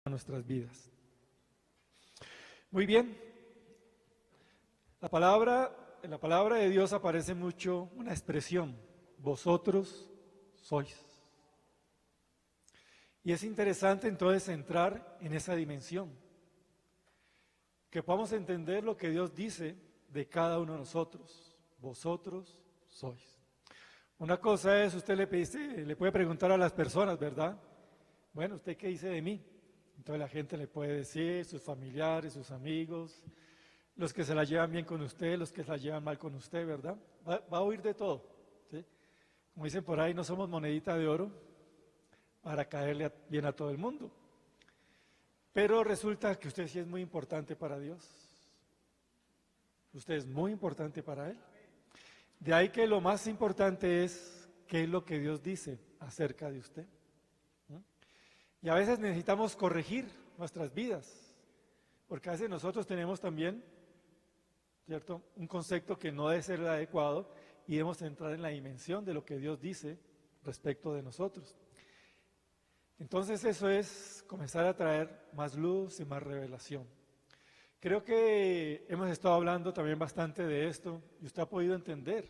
nuestras vidas. Muy bien, en la palabra de Dios aparece mucho una expresión, vosotros sois. Y es interesante entonces entrar en esa dimensión, que podamos entender lo que Dios dice de cada uno de nosotros, vosotros sois. Una cosa es, usted le puede preguntar a las personas, ¿verdad? Bueno, ¿usted qué dice de mí? Entonces la gente le puede decir, sus familiares, sus amigos, los que se la llevan bien con usted, los que se la llevan mal con usted, ¿verdad? Va a oír de todo, ¿sí? Como dicen por ahí, no somos monedita de oro para caerle bien a todo el mundo. Pero resulta que usted sí es muy importante para Dios. Usted es muy importante para Él. De ahí que lo más importante es qué es lo que Dios dice acerca de usted. Y a veces necesitamos corregir nuestras vidas, porque a veces nosotros tenemos también, ¿cierto?, un concepto que no debe ser el adecuado y debemos entrar en la dimensión de lo que Dios dice respecto de nosotros. Entonces eso es comenzar a traer más luz y más revelación. Creo que hemos estado hablando también bastante de esto y usted ha podido entender,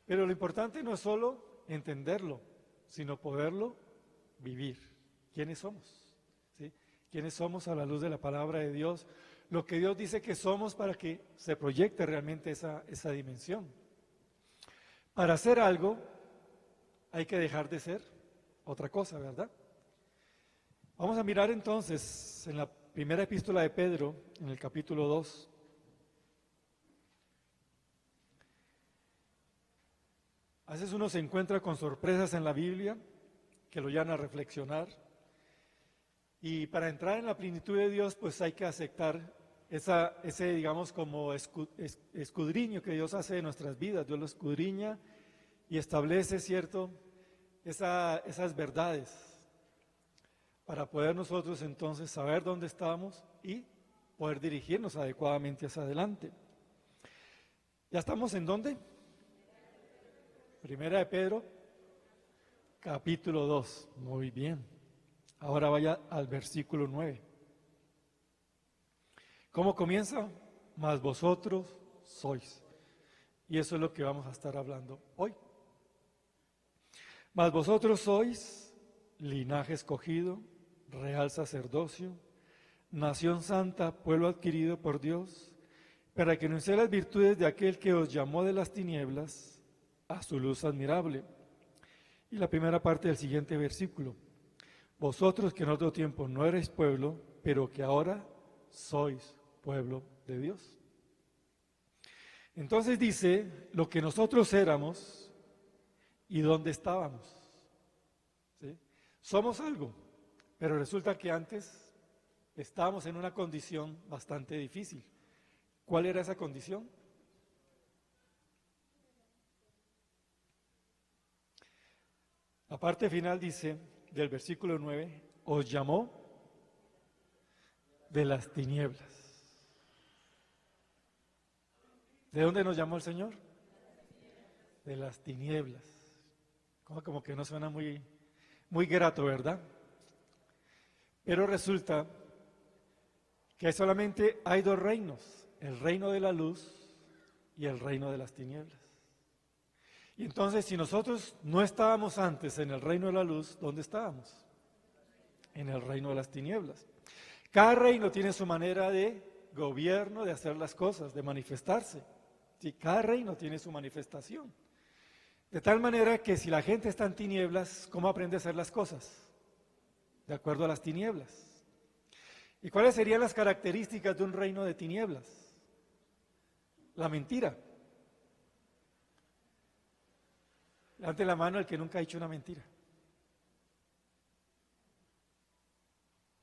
pero lo importante no es solo entenderlo, sino poderlo vivir. ¿Quiénes somos? ¿Sí? ¿Quiénes somos a la luz de la palabra de Dios? Lo que Dios dice que somos para que se proyecte realmente esa dimensión. Para hacer algo hay que dejar de ser otra cosa, ¿verdad? Vamos a mirar entonces en la primera epístola de Pedro, en el capítulo 2. A veces uno se encuentra con sorpresas en la Biblia que lo llevan a reflexionar. Y para entrar en la plenitud de Dios, pues hay que aceptar ese, digamos, como escudriño que Dios hace de nuestras vidas. Dios lo escudriña y establece, ¿cierto?, esas verdades para poder nosotros entonces saber dónde estamos y poder dirigirnos adecuadamente hacia adelante. ¿Ya estamos en dónde? Primera de Pedro, capítulo 2. Muy bien. Ahora vaya al versículo 9. ¿Cómo comienza? Mas vosotros sois. Y eso es lo que vamos a estar hablando hoy. Mas vosotros sois linaje escogido, real sacerdocio, nación santa, pueblo adquirido por Dios, para que anunciéis las virtudes de aquel que os llamó de las tinieblas a su luz admirable. Y la primera parte del siguiente versículo. Vosotros que en otro tiempo no erais pueblo, pero que ahora sois pueblo de Dios. Entonces dice lo que nosotros éramos y dónde estábamos. ¿Sí? Somos algo, pero resulta que antes estábamos en una condición bastante difícil. ¿Cuál era esa condición? La parte final dice, del versículo 9, os llamó de las tinieblas. ¿De dónde nos llamó el Señor? De las tinieblas. Como que no suena muy grato, ¿verdad? Pero resulta que solamente hay dos reinos, el reino de la luz y el reino de las tinieblas. Y entonces, si nosotros no estábamos antes en el reino de la luz, ¿dónde estábamos? En el reino de las tinieblas. Cada reino tiene su manera de gobierno, de hacer las cosas, de manifestarse. Sí, cada reino tiene su manifestación. De tal manera que si la gente está en tinieblas, ¿cómo aprende a hacer las cosas? De acuerdo a las tinieblas. ¿Y cuáles serían las características de un reino de tinieblas? La mentira. Levante la mano el que nunca ha dicho una mentira.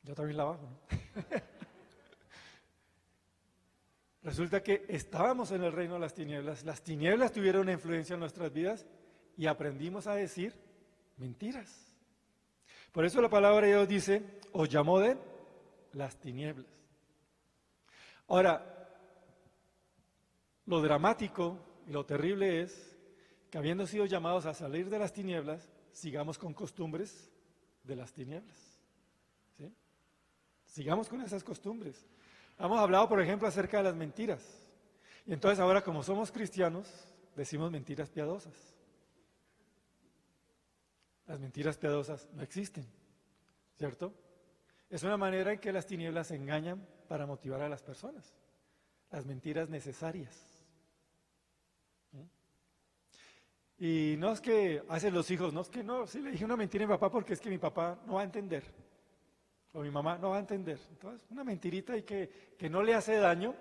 Yo también la bajo, ¿no? Resulta que estábamos en el reino de las tinieblas tuvieron una influencia en nuestras vidas y aprendimos a decir mentiras. Por eso la palabra de Dios dice, os llamó de las tinieblas. Ahora, lo dramático y lo terrible es que habiendo sido llamados a salir de las tinieblas, sigamos con costumbres de las tinieblas. ¿Sí? Sigamos con esas costumbres. Hemos hablado, por ejemplo, acerca de las mentiras. Y entonces ahora, como somos cristianos, decimos mentiras piadosas. Las mentiras piadosas no existen, ¿cierto? Es una manera en que las tinieblas engañan para motivar a las personas. Las mentiras necesarias. Y no es que hacen los hijos, no es que no, sí le dije una mentira a mi papá porque es que mi papá no va a entender. O mi mamá no va a entender. Entonces, una mentirita y que no le hace daño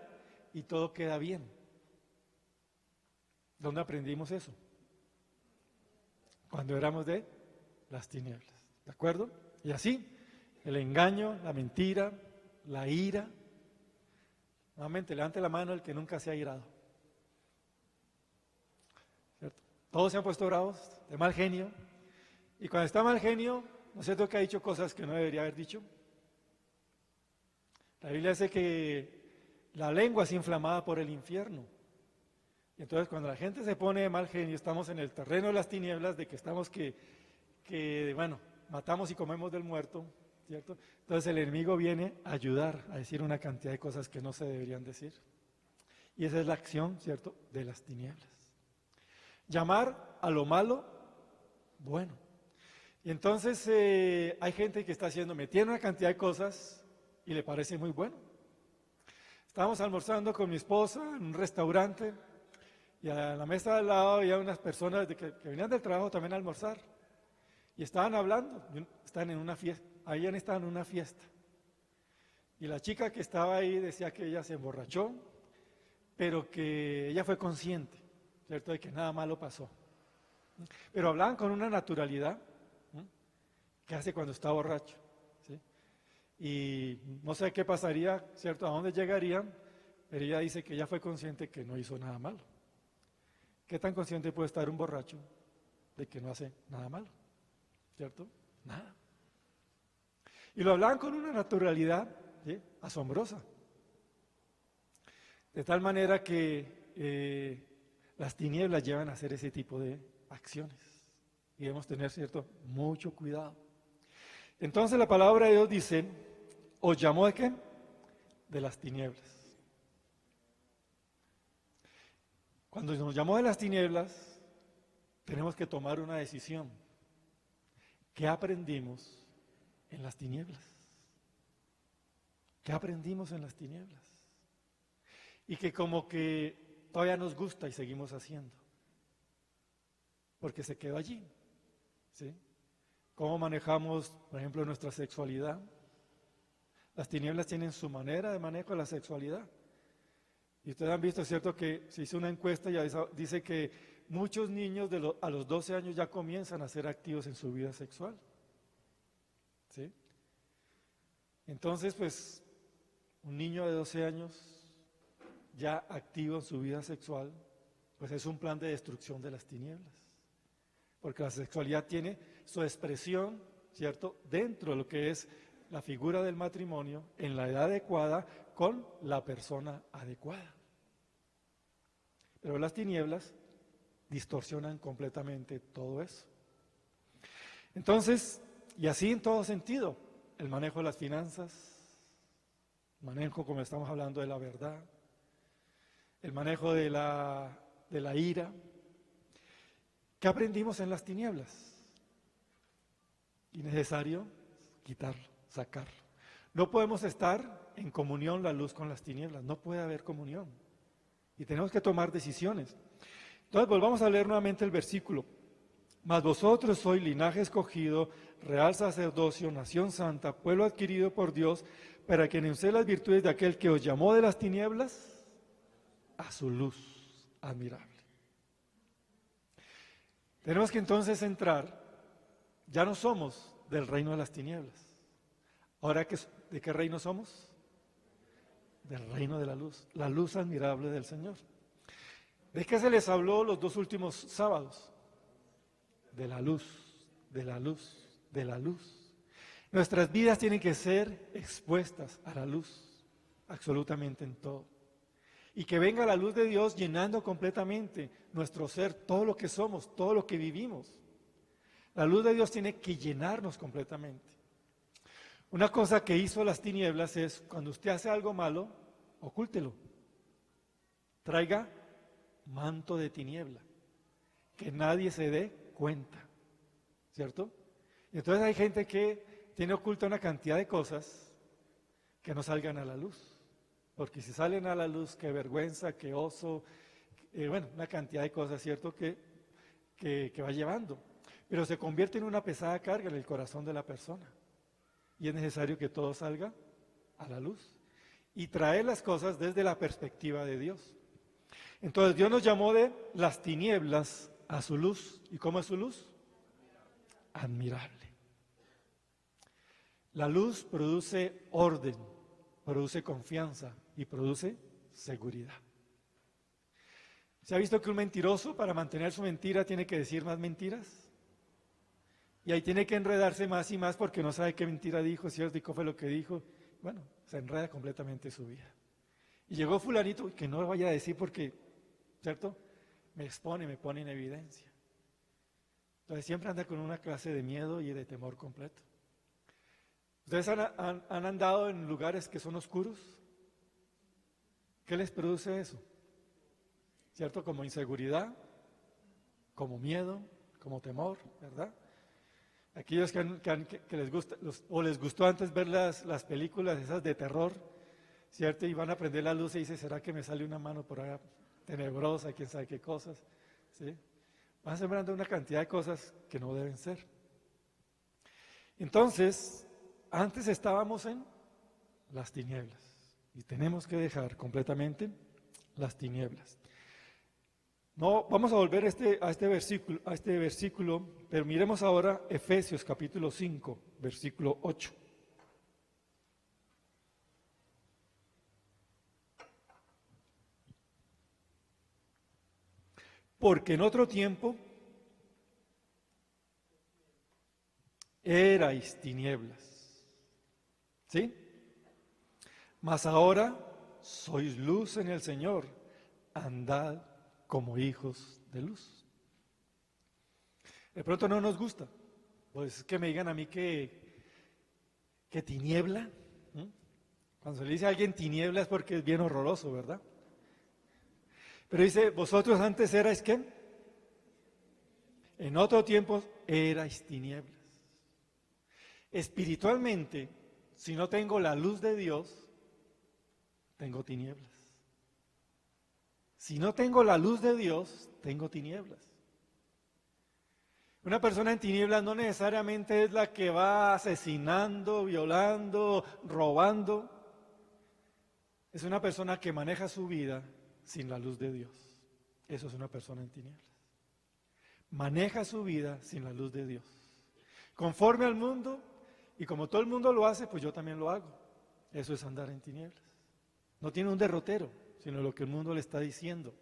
y todo queda bien. ¿Dónde aprendimos eso? Cuando éramos de las tinieblas. ¿De acuerdo? Y así, el engaño, la mentira, la ira. Nuevamente, levante la mano el que nunca se ha irado. ¿Cierto? Todos se han puesto bravos, de mal genio. Y cuando está mal genio, ¿no es cierto que ha dicho cosas que no debería haber dicho? La Biblia dice que la lengua es inflamada por el infierno. Y entonces cuando la gente se pone de mal genio, estamos en el terreno de las tinieblas, de que estamos bueno, matamos y comemos del muerto, ¿cierto? Entonces el enemigo viene a ayudar a decir una cantidad de cosas que no se deberían decir. Y esa es la acción, ¿cierto?, de las tinieblas. Llamar a lo malo, bueno. Y entonces hay gente que está metiendo una cantidad de cosas y le parece muy bueno. Estábamos almorzando con mi esposa en un restaurante y a la mesa de al lado había unas personas que venían del trabajo también a almorzar y estaban hablando, estaban en una fiesta, habían estado en una fiesta. Y la chica que estaba ahí decía que ella se emborrachó, pero que ella fue consciente, ¿cierto?, de que nada malo pasó. Pero hablaban con una naturalidad, ¿no?, que hace cuando está borracho, ¿sí? Y no sé qué pasaría, ¿cierto?, a dónde llegarían, pero ella dice que ella fue consciente que no hizo nada malo. ¿Qué tan consciente puede estar un borracho de que no hace nada malo? ¿Cierto? Nada. Y lo hablaban con una naturalidad, ¿sí?, asombrosa. De tal manera que las tinieblas llevan a hacer ese tipo de acciones. Y debemos tener, ¿cierto?, mucho cuidado. Entonces la palabra de Dios dice, ¿os llamó de qué? De las tinieblas. Cuando nos llamó de las tinieblas, tenemos que tomar una decisión. ¿Qué aprendimos en las tinieblas? ¿Qué aprendimos en las tinieblas? Y que como que todavía nos gusta y seguimos haciendo. Porque se quedó allí, ¿sí? ¿Cómo manejamos, por ejemplo, nuestra sexualidad? Las tinieblas tienen su manera de manejo de la sexualidad. Y ustedes han visto, ¿cierto?, que se hizo una encuesta y dice que muchos niños a los 12 años ya comienzan a ser activos en su vida sexual. ¿Sí? Entonces, pues, un niño de 12 años ya activo en su vida sexual, pues es un plan de destrucción de las tinieblas. Porque la sexualidad tiene su expresión, ¿cierto?, dentro de lo que es la figura del matrimonio, en la edad adecuada, con la persona adecuada. Pero las tinieblas distorsionan completamente todo eso. Entonces, y así en todo sentido, el manejo de las finanzas, el manejo, como estamos hablando, de la verdad, el manejo de la ira. ¿Qué aprendimos en las tinieblas? Y necesario quitarlo, sacarlo. No podemos estar en comunión la luz con las tinieblas, no puede haber comunión. Y tenemos que tomar decisiones. Entonces volvamos a leer nuevamente el versículo. Mas vosotros sois linaje escogido, real sacerdocio, nación santa, pueblo adquirido por Dios, para que anunciéis las virtudes de aquel que os llamó de las tinieblas a su luz admirable. Tenemos que entonces entrar, ya no somos del reino de las tinieblas. Ahora, ¿de qué reino somos? Del reino de la luz admirable del Señor. ¿De qué se les habló los 2 últimos sábados? De la luz, de la luz, de la luz. Nuestras vidas tienen que ser expuestas a la luz, absolutamente en todo. Y que venga la luz de Dios llenando completamente nuestro ser, todo lo que somos, todo lo que vivimos. La luz de Dios tiene que llenarnos completamente. Una cosa que hizo las tinieblas es, cuando usted hace algo malo, ocúltelo. Traiga manto de tiniebla, que nadie se dé cuenta, ¿cierto? Y entonces hay gente que tiene oculta una cantidad de cosas que no salgan a la luz, porque si salen a la luz, qué vergüenza, qué oso, bueno, una cantidad de cosas, ¿cierto?, que va llevando, pero se convierte en una pesada carga en el corazón de la persona, y es necesario que todo salga a la luz, y traer las cosas desde la perspectiva de Dios. Entonces Dios nos llamó de las tinieblas a su luz. ¿Y cómo es su luz? Admirable. La luz produce orden, produce confianza y produce seguridad. ¿Se ha visto que un mentiroso, para mantener su mentira, tiene que decir más mentiras? Y ahí tiene que enredarse más y más porque no sabe qué mentira dijo, si os dijo fue lo que dijo. Bueno, se enreda completamente su vida. Y llegó fulanito, que no lo vaya a decir porque, ¿cierto?, me expone, me pone en evidencia. Entonces siempre anda con una clase de miedo y de temor completo. ¿Ustedes han andado en lugares que son oscuros? ¿Qué les produce eso? ¿Cierto? Como inseguridad, como miedo, como temor, ¿verdad? Aquellos que les gusta, o les gustó antes ver las películas esas de terror, ¿cierto? Y van a prender la luz y dice, ¿será que me sale una mano por allá tenebrosa, quién sabe qué cosas? ¿Sí? Van sembrando una cantidad de cosas que no deben ser. Entonces, antes estábamos en las tinieblas y tenemos que dejar completamente las tinieblas. No, vamos a volver a este versículo, pero miremos ahora Efesios capítulo 5, versículo 8. Porque en otro tiempo erais tinieblas, ¿sí? Mas ahora sois luz en el Señor, andad como hijos de luz. De pronto no nos gusta, pues que me digan a mí que tiniebla. Cuando se le dice a alguien tiniebla es porque es bien horroroso, ¿verdad? Pero dice, vosotros antes erais ¿qué? En otro tiempo erais tinieblas. Espiritualmente, si no tengo la luz de Dios, tengo tinieblas. Si no tengo la luz de Dios, tengo tinieblas. Una persona en tinieblas no necesariamente es la que va asesinando, violando, robando. Es una persona que maneja su vida sin la luz de Dios. Eso es una persona en tinieblas. Maneja su vida sin la luz de Dios. Conforme al mundo, y como todo el mundo lo hace, pues yo también lo hago. Eso es andar en tinieblas. No tiene un derrotero, sino lo que el mundo le está diciendo.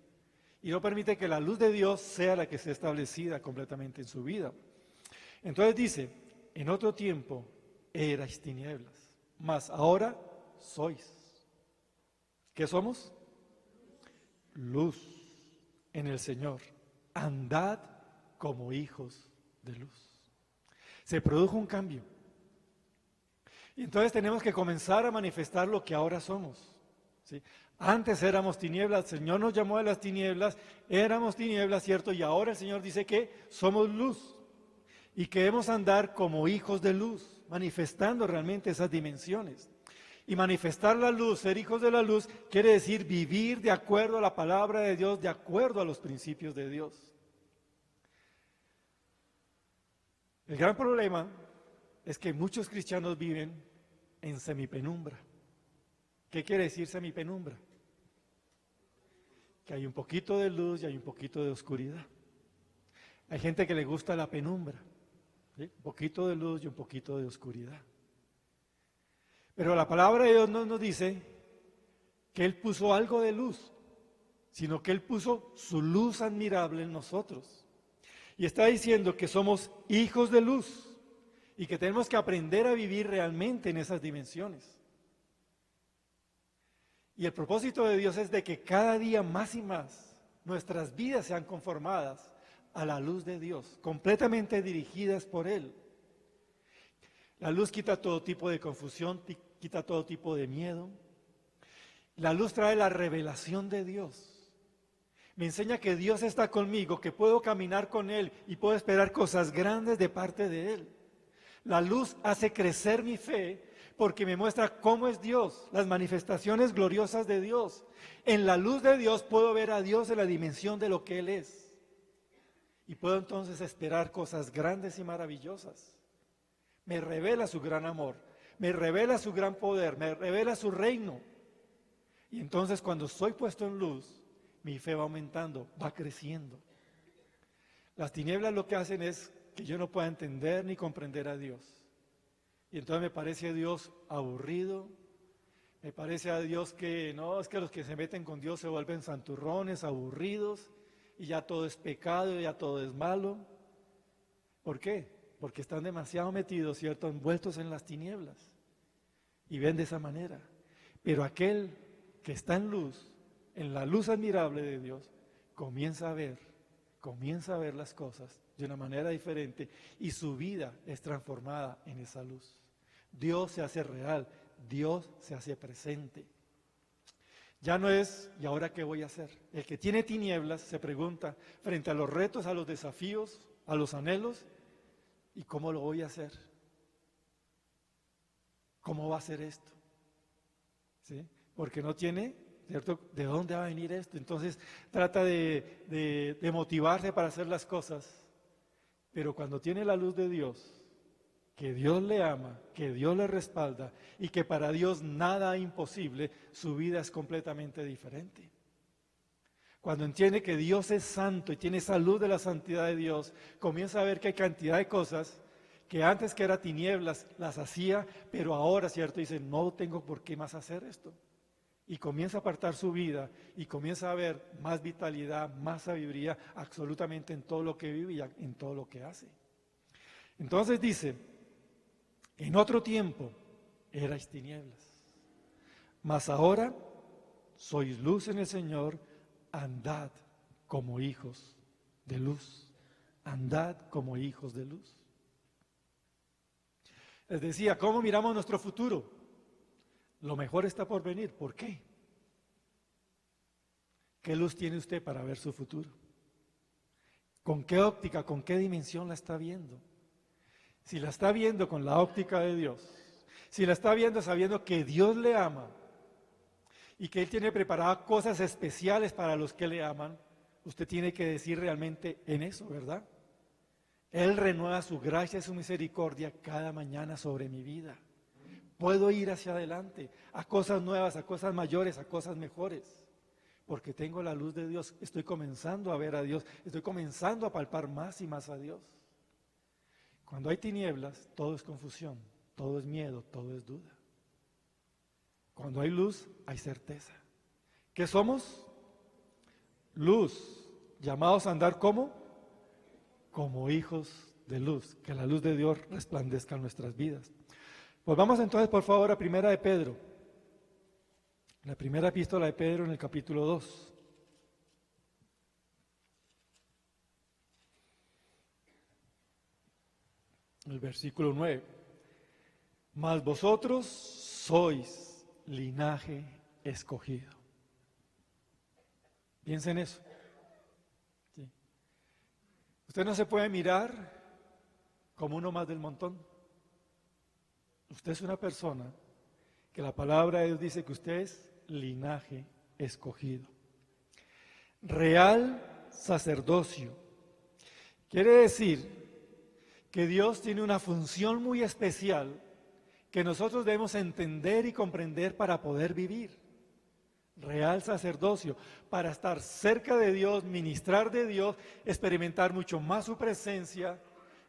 Y no permite que la luz de Dios sea la que sea establecida completamente en su vida. Entonces dice, en otro tiempo erais tinieblas, mas ahora sois. ¿Qué somos? Luz en el Señor. Andad como hijos de luz. Se produjo un cambio. Y entonces tenemos que comenzar a manifestar lo que ahora somos. ¿Sí? Antes éramos tinieblas, el Señor nos llamó de las tinieblas, éramos tinieblas, ¿cierto? Y ahora el Señor dice que somos luz y que debemos andar como hijos de luz, manifestando realmente esas dimensiones. Y manifestar la luz, ser hijos de la luz, quiere decir vivir de acuerdo a la palabra de Dios, de acuerdo a los principios de Dios. El gran problema es que muchos cristianos viven en semipenumbra. ¿Qué quiere decir semipenumbra? Que hay un poquito de luz y hay un poquito de oscuridad. Hay gente que le gusta la penumbra, ¿sí? Un poquito de luz y un poquito de oscuridad. Pero la palabra de Dios no nos dice que Él puso algo de luz, sino que Él puso su luz admirable en nosotros. Y está diciendo que somos hijos de luz y que tenemos que aprender a vivir realmente en esas dimensiones. Y el propósito de Dios es de que cada día más y más nuestras vidas sean conformadas a la luz de Dios, completamente dirigidas por Él. La luz quita todo tipo de confusión, quita todo tipo de miedo. La luz trae la revelación de Dios. Me enseña que Dios está conmigo, que puedo caminar con Él y puedo esperar cosas grandes de parte de Él. La luz hace crecer mi fe porque me muestra cómo es Dios, las manifestaciones gloriosas de Dios. En la luz de Dios puedo ver a Dios en la dimensión de lo que Él es. Y puedo entonces esperar cosas grandes y maravillosas. Me revela su gran amor, me revela su gran poder, me revela su reino. Y entonces cuando soy puesto en luz, mi fe va aumentando, va creciendo. Las tinieblas lo que hacen es que yo no pueda entender ni comprender a Dios. Y entonces me parece a Dios aburrido, me parece a Dios que no, es que los que se meten con Dios se vuelven santurrones, aburridos, y ya todo es pecado, ya todo es malo. ¿Por qué? Porque están demasiado metidos, ¿cierto?, envueltos en las tinieblas. Y ven de esa manera. Pero aquel que está en luz, en la luz admirable de Dios, comienza a ver las cosas de una manera diferente y su vida es transformada en esa luz. Dios se hace real, Dios se hace presente. Ya no es, ¿y ahora qué voy a hacer? El que tiene tinieblas se pregunta, frente a los retos, a los desafíos, a los anhelos, ¿y cómo lo voy a hacer? ¿Cómo va a ser esto? ¿Sí? Porque no tiene, ¿cierto?, ¿de dónde va a venir esto? Entonces trata de motivarse para hacer las cosas, pero cuando tiene la luz de Dios, que Dios le ama, que Dios le respalda y que para Dios nada es imposible, su vida es completamente diferente. Cuando entiende que Dios es santo y tiene esa luz de la santidad de Dios, comienza a ver que hay cantidad de cosas que antes que era tinieblas las hacía, pero ahora, ¿cierto?, dice, no tengo por qué más hacer esto. Y comienza a apartar su vida y comienza a ver más vitalidad, más sabiduría absolutamente en todo lo que vive y en todo lo que hace. Entonces dice, en otro tiempo erais tinieblas, mas ahora sois luz en el Señor, andad como hijos de luz, andad como hijos de luz. Les decía, ¿cómo miramos nuestro futuro? Lo mejor está por venir. ¿Por qué? ¿Qué luz tiene usted para ver su futuro? ¿Con qué óptica, con qué dimensión la está viendo? Si la está viendo con la óptica de Dios, si la está viendo sabiendo que Dios le ama y que Él tiene preparadas cosas especiales para los que le aman, usted tiene que decir realmente en eso, ¿verdad? Él renueva su gracia y su misericordia cada mañana sobre mi vida. Puedo ir hacia adelante, a cosas nuevas, a cosas mayores, a cosas mejores, porque tengo la luz de Dios, estoy comenzando a ver a Dios, estoy comenzando a palpar más y más a Dios. Cuando hay tinieblas, todo es confusión, todo es miedo, todo es duda. Cuando hay luz, hay certeza. ¿Qué somos? Luz, llamados a andar como hijos de luz, que la luz de Dios resplandezca en nuestras vidas. Pues vamos entonces por favor a Primera de Pedro, la primera epístola de Pedro en el capítulo 2. El versículo 9. Mas vosotros sois linaje escogido. Piensa en eso. ¿Sí? Usted no se puede mirar como uno más del montón. Usted es una persona que la palabra de Dios dice que usted es linaje escogido. Real sacerdocio. Quiere decir que Dios tiene una función muy especial que nosotros debemos entender y comprender para poder vivir. Real sacerdocio, para estar cerca de Dios, ministrar de Dios, experimentar mucho más su presencia,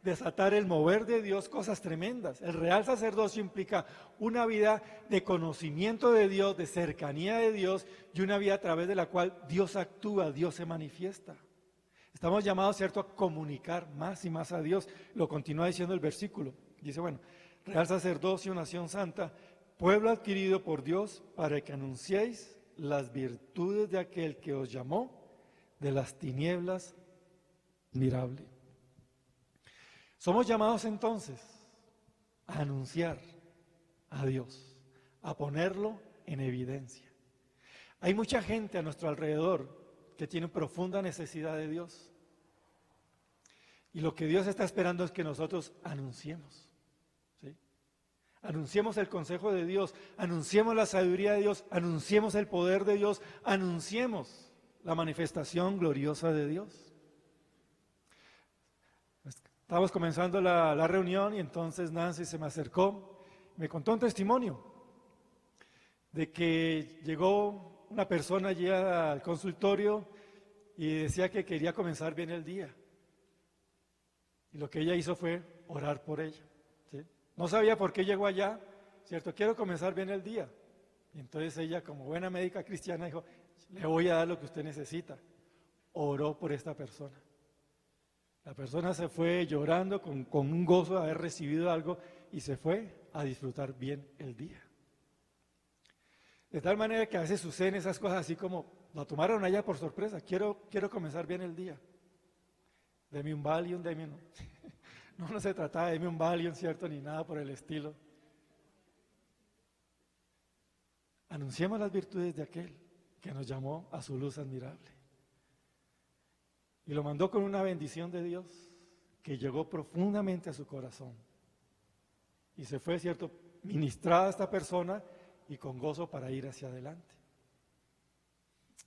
desatar el mover de Dios, cosas tremendas. El real sacerdocio implica una vida de conocimiento de Dios, de cercanía de Dios y una vida a través de la cual Dios actúa, Dios se manifiesta. Estamos llamados, ¿cierto?, a comunicar más y más a Dios. Lo continúa diciendo el versículo. Dice, bueno, real sacerdocio, nación santa, pueblo adquirido por Dios para que anunciéis las virtudes de aquel que os llamó de las tinieblas admirable. Somos llamados entonces a anunciar a Dios, a ponerlo en evidencia. Hay mucha gente a nuestro alrededor que tiene profunda necesidad de Dios. Y lo que Dios está esperando es que nosotros anunciemos. ¿Sí? Anunciemos el consejo de Dios, anunciemos la sabiduría de Dios, anunciemos el poder de Dios, anunciemos la manifestación gloriosa de Dios. Estábamos comenzando la reunión y entonces Nancy se me acercó, me contó un testimonio de que llegó una persona allí al consultorio y decía que quería comenzar bien el día. Y lo que ella hizo fue orar por ella. ¿Sí? No sabía por qué llegó allá, ¿cierto? Quiero comenzar bien el día. Y entonces ella, como buena médica cristiana, dijo, le voy a dar lo que usted necesita. Oró por esta persona. La persona se fue llorando con un gozo de haber recibido algo y se fue a disfrutar bien el día. De tal manera que a veces suceden esas cosas así como, la tomaron allá por sorpresa, quiero comenzar bien el día. Deme un Valium, deme un... No se trataba de deme un Valium, ¿cierto? Ni nada por el estilo. Anunciemos las virtudes de aquel que nos llamó a su luz admirable. Y lo mandó con una bendición de Dios que llegó profundamente a su corazón. Y se fue, ¿cierto?, ministrada a esta persona y con gozo para ir hacia adelante.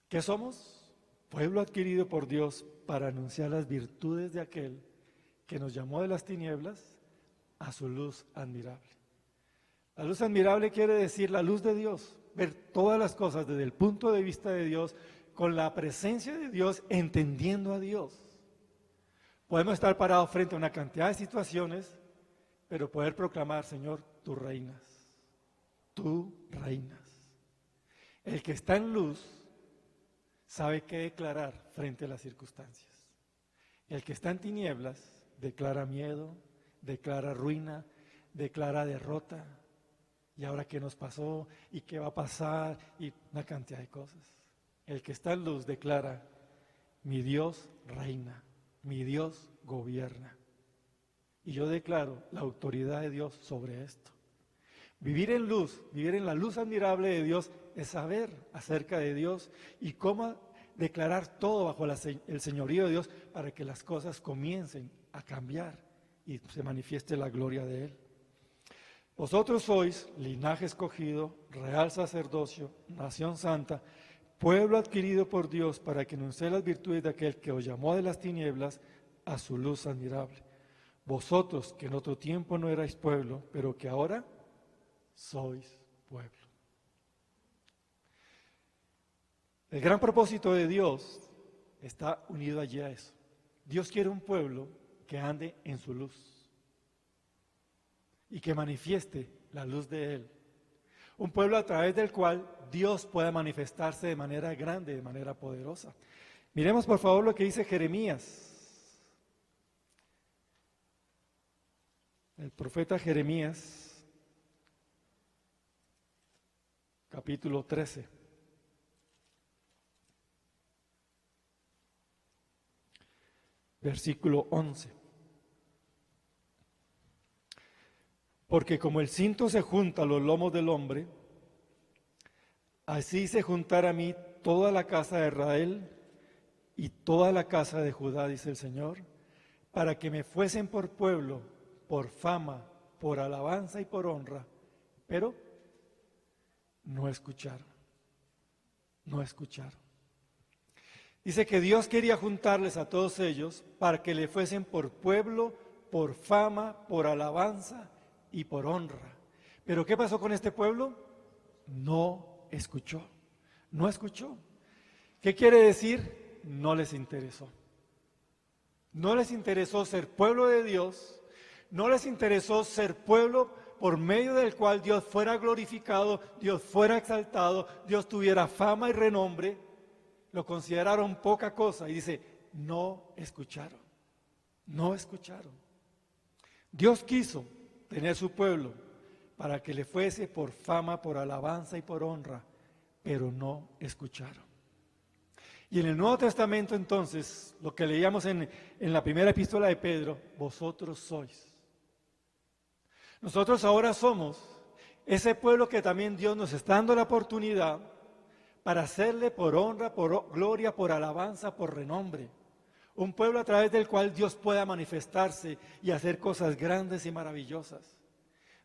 ¿Qué somos? Pueblo adquirido por Dios para anunciar las virtudes de aquel que nos llamó de las tinieblas a su luz admirable. La luz admirable quiere decir la luz de Dios, ver todas las cosas desde el punto de vista de Dios, con la presencia de Dios, entendiendo a Dios. Podemos estar parados frente a una cantidad de situaciones, pero poder proclamar, Señor, tú reinas, tú reinas. El que está en luz sabe qué declarar frente a las circunstancias. El que está en tinieblas declara miedo, declara ruina, declara derrota. ¿Y ahora qué nos pasó? ¿Y qué va a pasar? Y una cantidad de cosas. El que está en luz declara, mi Dios reina, mi Dios gobierna. Y yo declaro la autoridad de Dios sobre esto. Vivir en luz, vivir en la luz admirable de Dios es saber acerca de Dios y cómo declarar todo bajo el señorío de Dios para que las cosas comiencen a cambiar y se manifieste la gloria de Él. Vosotros sois linaje escogido, real sacerdocio, nación santa, pueblo adquirido por Dios para que anunciéis las virtudes de aquel que os llamó de las tinieblas a su luz admirable. Vosotros que en otro tiempo no erais pueblo, pero que ahora sois pueblo. El gran propósito de Dios está unido allí a eso. Dios quiere un pueblo que ande en su luz y que manifieste la luz de Él. Un pueblo a través del cual Dios pueda manifestarse de manera grande, de manera poderosa. Miremos por favor lo que dice Jeremías. El profeta Jeremías, capítulo 13. Versículo 11. Porque como el cinto se junta a los lomos del hombre, así se juntará a mí toda la casa de Israel y toda la casa de Judá, dice el Señor, para que me fuesen por pueblo, por fama, por alabanza y por honra, pero no escucharon, no escucharon. Dice que Dios quería juntarles a todos ellos para que le fuesen por pueblo, por fama, por alabanza y por honra. Pero ¿qué pasó con este pueblo? No escuchó, no escuchó. ¿Qué quiere decir? No les interesó. No les interesó ser pueblo de Dios, no les interesó ser pueblo por medio del cual Dios fuera glorificado, Dios fuera exaltado, Dios tuviera fama y renombre. Lo consideraron poca cosa y dice, no escucharon, no escucharon. Dios quiso tener su pueblo para que le fuese por fama, por alabanza y por honra, pero no escucharon. Y en el Nuevo Testamento entonces, lo que leíamos en la primera epístola de Pedro, vosotros sois. Nosotros ahora somos ese pueblo que también Dios nos está dando la oportunidad para hacerle por honra, por gloria, por alabanza, por renombre. Un pueblo a través del cual Dios pueda manifestarse y hacer cosas grandes y maravillosas.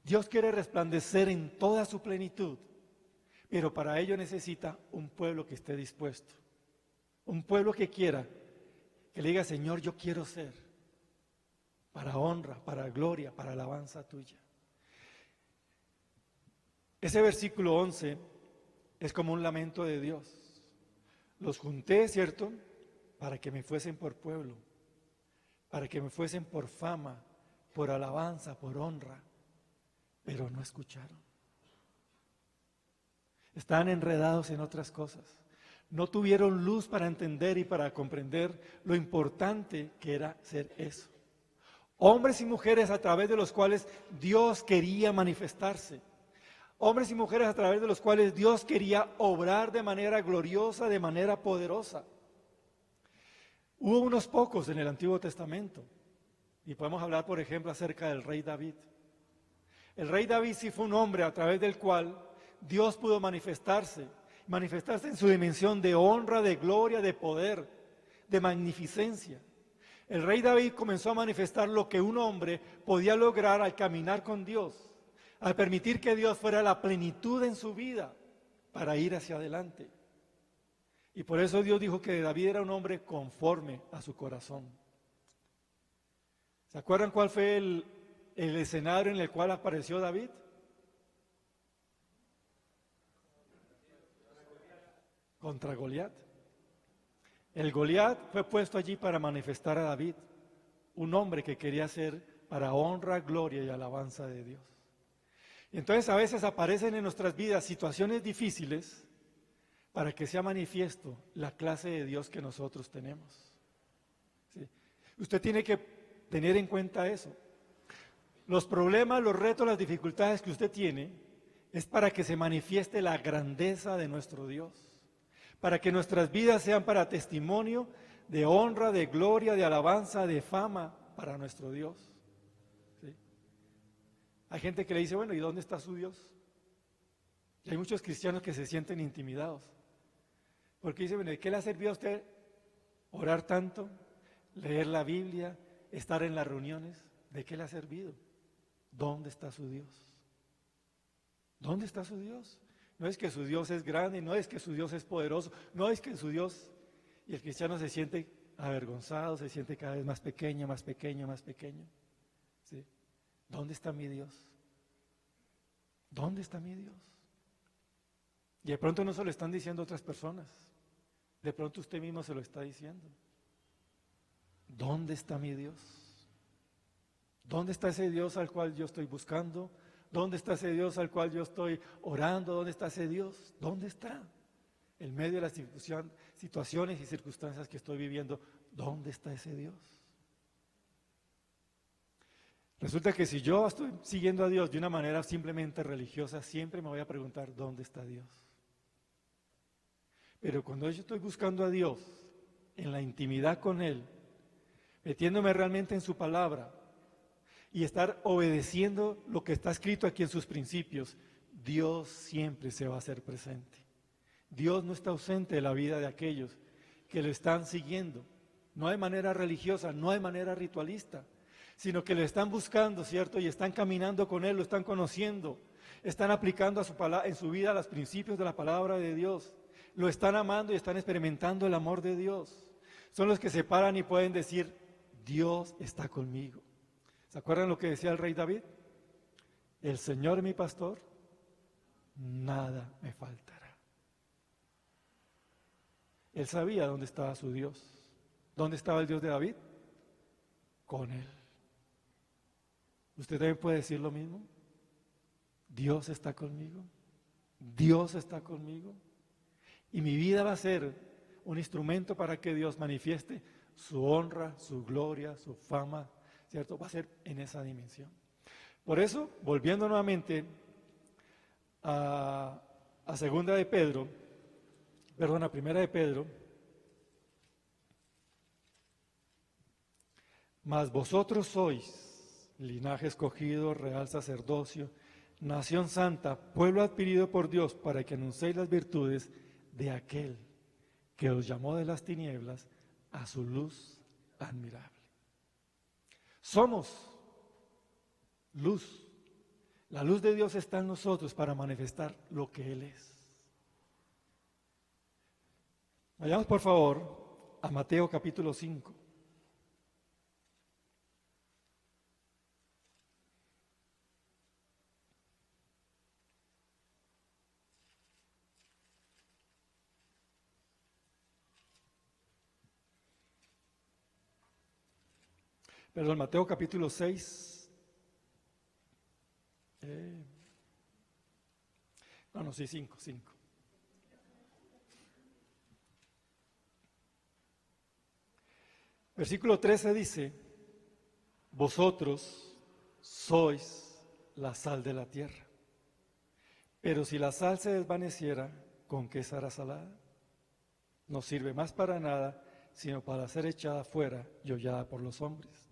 Dios quiere resplandecer en toda su plenitud, pero para ello necesita un pueblo que esté dispuesto. Un pueblo que quiera, que le diga, Señor, yo quiero ser para honra, para gloria, para alabanza tuya. Ese versículo 11 es como un lamento de Dios. Los junté, ¿cierto?, para que me fuesen por pueblo, para que me fuesen por fama, por alabanza, por honra, pero no escucharon. Estaban enredados en otras cosas. No tuvieron luz para entender y para comprender lo importante que era ser eso. Hombres y mujeres a través de los cuales Dios quería manifestarse. Hombres y mujeres a través de los cuales Dios quería obrar de manera gloriosa, de manera poderosa. Hubo unos pocos en el Antiguo Testamento. Y podemos hablar, por ejemplo, acerca del rey David. El rey David sí fue un hombre a través del cual Dios pudo manifestarse en su dimensión de honra, de gloria, de poder, de magnificencia. El rey David comenzó a manifestar lo que un hombre podía lograr al caminar con Dios, al permitir que Dios fuera la plenitud en su vida para ir hacia adelante. Y por eso Dios dijo que David era un hombre conforme a su corazón. ¿Se acuerdan cuál fue el escenario en el cual apareció David? Contra Goliat. El Goliat fue puesto allí para manifestar a David, un hombre que quería ser para honra, gloria y alabanza de Dios. Y entonces a veces aparecen en nuestras vidas situaciones difíciles para que sea manifiesto la clase de Dios que nosotros tenemos. ¿Sí? Usted tiene que tener en cuenta eso. Los problemas, los retos, las dificultades que usted tiene es para que se manifieste la grandeza de nuestro Dios, para que nuestras vidas sean para testimonio de honra, de gloria, de alabanza, de fama para nuestro Dios. ¿Sí? Hay gente que le dice, bueno, ¿y dónde está su Dios? Y hay muchos cristianos que se sienten intimidados, porque dicen, bueno, ¿de qué le ha servido a usted orar tanto, leer la Biblia, estar en las reuniones? ¿De qué le ha servido? ¿Dónde está su Dios? ¿Dónde está su Dios? No es que su Dios es grande, no es que su Dios es poderoso, no es que su Dios... Y el cristiano se siente avergonzado, se siente cada vez más pequeño, más pequeño, más pequeño. ¿Sí? ¿Dónde está mi Dios? ¿Dónde está mi Dios? Y de pronto no se lo están diciendo otras personas, de pronto usted mismo se lo está diciendo. ¿Dónde está mi Dios? ¿Dónde está ese Dios al cual yo estoy buscando? ¿Dónde está ese Dios al cual yo estoy orando? ¿Dónde está ese Dios? ¿Dónde está? En medio de las situaciones y circunstancias que estoy viviendo, ¿dónde está ese Dios? Resulta que si yo estoy siguiendo a Dios de una manera simplemente religiosa, siempre me voy a preguntar, ¿dónde está Dios? Pero cuando yo estoy buscando a Dios en la intimidad con Él, metiéndome realmente en su palabra y estar obedeciendo lo que está escrito aquí en sus principios, Dios siempre se va a hacer presente. Dios no está ausente de la vida de aquellos que lo están siguiendo, no de manera religiosa, no de manera ritualista, sino que lo están buscando, ¿cierto? Y están caminando con Él, lo están conociendo, están aplicando en su vida los principios de la palabra de Dios, lo están amando y están experimentando el amor de Dios. Son los que se paran y pueden decir, Dios está conmigo. ¿Se acuerdan lo que decía el rey David? El Señor es mi pastor, nada me faltará. Él sabía dónde estaba su Dios. ¿Dónde estaba el Dios de David? Con él. ¿Usted también puede decir lo mismo? Dios está conmigo. Dios está conmigo. Y mi vida va a ser un instrumento para que Dios manifieste su honra, su gloria, su fama, ¿cierto? Va a ser en esa dimensión. Por eso, volviendo nuevamente a Primera de Pedro, mas vosotros sois linaje escogido, real sacerdocio, nación santa, pueblo adquirido por Dios, para que anunciéis las virtudes de aquel que os llamó de las tinieblas a su luz admirable. Somos luz. La luz de Dios está en nosotros para manifestar lo que Él es. Vayamos por favor a Mateo capítulo 5. Perdón, Mateo capítulo 6. Sí, 5. Versículo 13 dice, vosotros sois la sal de la tierra, pero si la sal se desvaneciera, ¿con qué será salada? No sirve más para nada, sino para ser echada fuera y hollada por los hombres.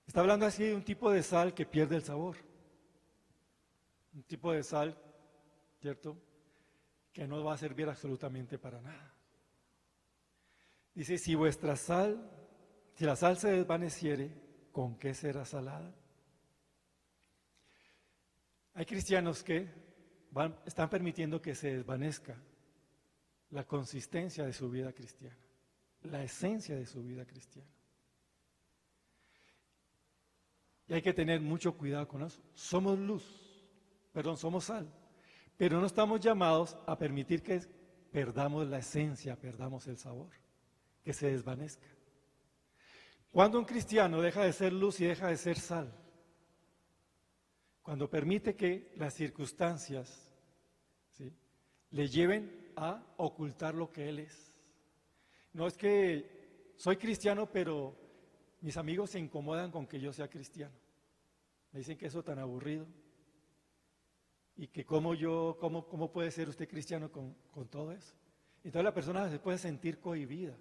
Está hablando así de un tipo de sal que pierde el sabor. Un tipo de sal, ¿cierto?, que no va a servir absolutamente para nada. Dice, si la sal se desvaneciere, ¿con qué será salada? Hay cristianos que están permitiendo que se desvanezca la consistencia de su vida cristiana, la esencia de su vida cristiana. Y hay que tener mucho cuidado con eso. Somos sal, pero no estamos llamados a permitir que perdamos la esencia, perdamos el sabor, que se desvanezca. Cuando un cristiano deja de ser luz y deja de ser sal, cuando permite que las circunstancias, ¿sí?, le lleven a ocultar lo que él es. No es que soy cristiano, pero mis amigos se incomodan con que yo sea cristiano. Me dicen que eso es tan aburrido y que cómo puede ser usted cristiano con todo eso. Entonces la persona se puede sentir cohibida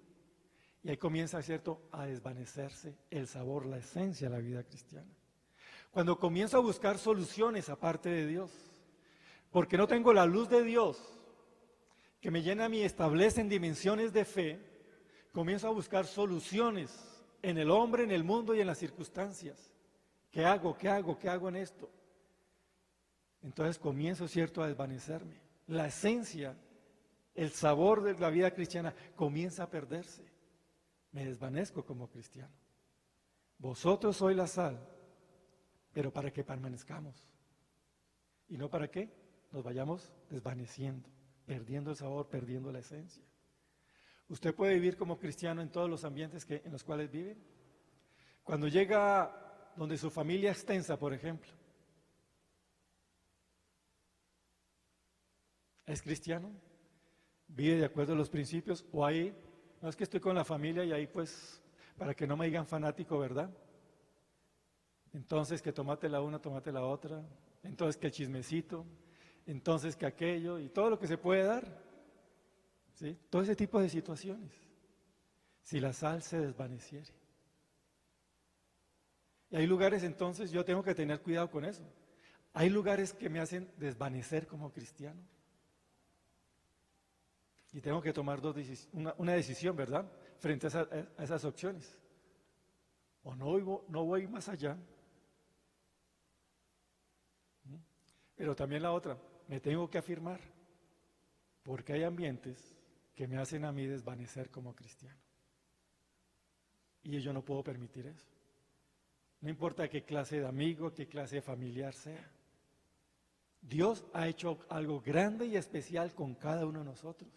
y ahí comienza, ¿cierto?, a desvanecerse el sabor, la esencia de la vida cristiana. Cuando comienzo a buscar soluciones aparte de Dios, porque no tengo la luz de Dios que me llena y establece en dimensiones de fe, comienzo a buscar soluciones en el hombre, en el mundo y en las circunstancias. ¿Qué hago en esto? Entonces comienzo, ¿cierto?, a desvanecerme. La esencia, el sabor de la vida cristiana comienza a perderse. Me desvanezco como cristiano. Vosotros sois la sal, pero para que permanezcamos. Y no para que nos vayamos desvaneciendo, perdiendo el sabor, perdiendo la esencia. Usted puede vivir como cristiano en todos los ambientes en los cuales vive. Cuando llega donde su familia extensa, por ejemplo, ¿es cristiano? ¿Vive de acuerdo a los principios? ¿O ahí, no es que estoy con la familia y ahí pues, para que no me digan fanático, ¿verdad? Entonces que tómate la una, tómate la otra, entonces que el chismecito, entonces que aquello y todo lo que se puede dar, ¿sí? Todo ese tipo de situaciones. Si la sal se desvaneciere. Y hay lugares, entonces, yo tengo que tener cuidado con eso. Hay lugares que me hacen desvanecer como cristiano. Y tengo que tomar una decisión, ¿verdad?, frente a esas opciones. O no voy más allá. Pero también la otra, me tengo que afirmar, porque hay ambientes que me hacen a mí desvanecer como cristiano. Y yo no puedo permitir eso. No importa qué clase de amigo, qué clase de familiar sea. Dios ha hecho algo grande y especial con cada uno de nosotros.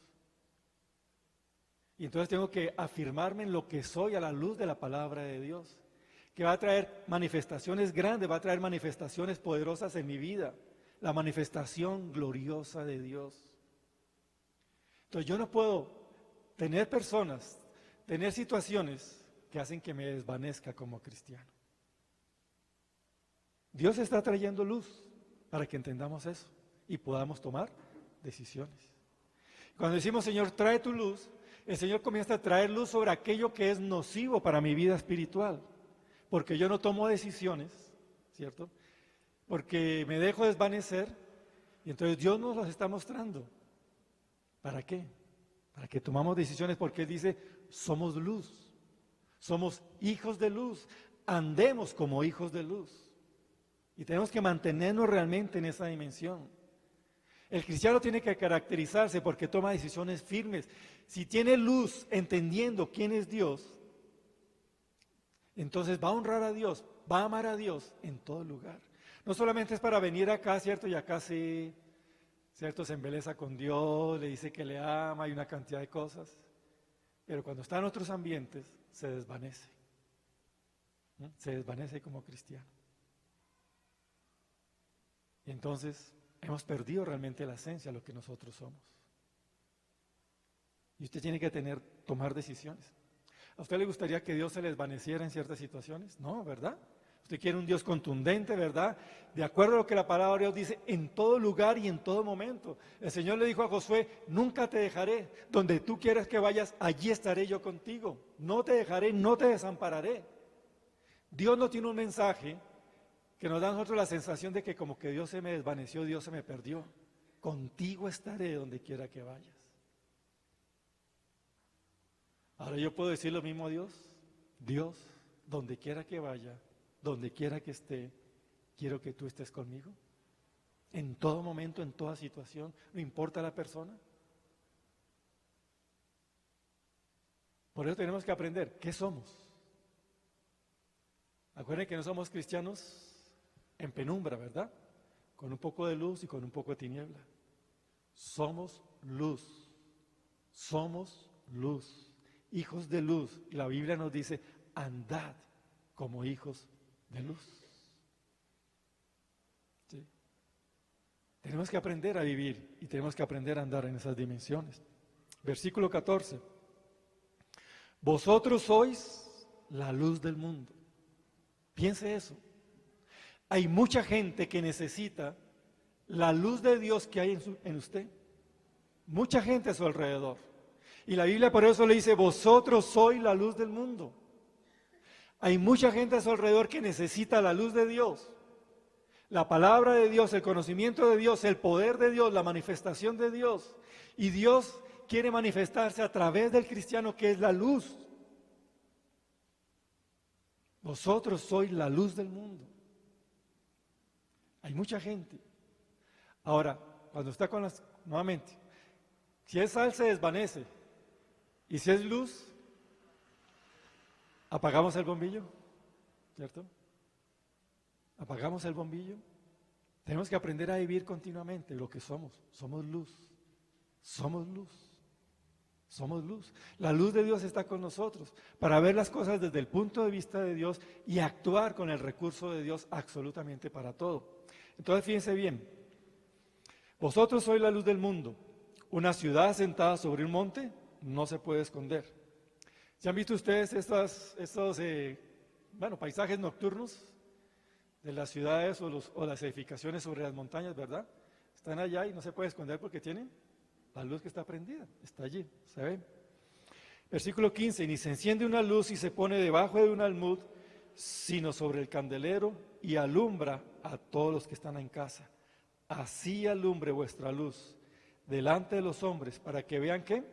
Y entonces tengo que afirmarme en lo que soy a la luz de la palabra de Dios, que va a traer manifestaciones grandes, va a traer manifestaciones poderosas en mi vida, la manifestación gloriosa de Dios. Entonces yo no puedo tener situaciones que hacen que me desvanezca como cristiano. Dios está trayendo luz para que entendamos eso y podamos tomar decisiones. Cuando decimos, Señor, trae tu luz, el Señor comienza a traer luz sobre aquello que es nocivo para mi vida espiritual, porque yo no tomo decisiones, ¿cierto? Porque me dejo desvanecer, y entonces Dios nos los está mostrando. ¿Para qué? Para que tomamos decisiones, porque Él dice, somos luz, somos hijos de luz, andemos como hijos de luz. Y tenemos que mantenernos realmente en esa dimensión. El cristiano tiene que caracterizarse porque toma decisiones firmes. Si tiene luz entendiendo quién es Dios, entonces va a honrar a Dios, va a amar a Dios en todo lugar. No solamente es para venir acá, ¿cierto? Y acá sí, ¿cierto? Se embeleza con Dios, le dice que le ama y una cantidad de cosas. Pero cuando está en otros ambientes, se desvanece. ¿No? Se desvanece como cristiano. Y entonces hemos perdido realmente la esencia de lo que nosotros somos. Y usted tiene que tomar decisiones. ¿A usted le gustaría que Dios se le desvaneciera en ciertas situaciones? No, ¿verdad? Usted quiere un Dios contundente, ¿verdad? De acuerdo a lo que la palabra de Dios dice, en todo lugar y en todo momento. El Señor le dijo a Josué, nunca te dejaré. Donde tú quieras que vayas, allí estaré yo contigo. No te dejaré, no te desampararé. Dios no tiene un mensaje que nos da a nosotros la sensación de que como que Dios se me desvaneció, Dios se me perdió. Contigo estaré donde quiera que vayas. Ahora yo puedo decir lo mismo a Dios. Dios, donde quiera que vaya, donde quiera que esté, quiero que tú estés conmigo. En todo momento, en toda situación, no importa la persona. Por eso tenemos que aprender, ¿qué somos? Acuérdense que no somos cristianos en penumbra, ¿verdad? Con un poco de luz y con un poco de tiniebla. Somos luz. Somos luz. Hijos de luz. Y la Biblia nos dice, andad como hijos de luz. ¿Sí? Tenemos que aprender a vivir y tenemos que aprender a andar en esas dimensiones. Versículo 14. Vosotros sois la luz del mundo. Piense eso. Hay mucha gente que necesita la luz de Dios que hay en usted. Mucha gente a su alrededor. Y la Biblia por eso le dice, vosotros sois la luz del mundo. Hay mucha gente a su alrededor que necesita la luz de Dios. La palabra de Dios, el conocimiento de Dios, el poder de Dios, la manifestación de Dios. Y Dios quiere manifestarse a través del cristiano que es la luz. Vosotros sois la luz del mundo. Hay mucha gente. Ahora, cuando está con las... Nuevamente, si es sal se desvanece. Y si es luz, apagamos el bombillo, ¿cierto? Apagamos el bombillo. Tenemos que aprender a vivir continuamente lo que somos. Somos luz. Somos luz. Somos luz. La luz de Dios está con nosotros para ver las cosas desde el punto de vista de Dios y actuar con el recurso de Dios absolutamente para todo. Entonces fíjense bien, vosotros sois la luz del mundo. Una ciudad sentada sobre un monte no se puede esconder. ¿Ya han visto ustedes estos paisajes nocturnos de las ciudades o las edificaciones sobre las montañas, verdad? Están allá y no se puede esconder porque tienen la luz que está prendida, está allí, se ve. Versículo 15, ni se enciende una luz y se pone debajo de un almud, sino sobre el candelero y alumbra a todos los que están en casa. Así alumbre vuestra luz delante de los hombres, para que vean que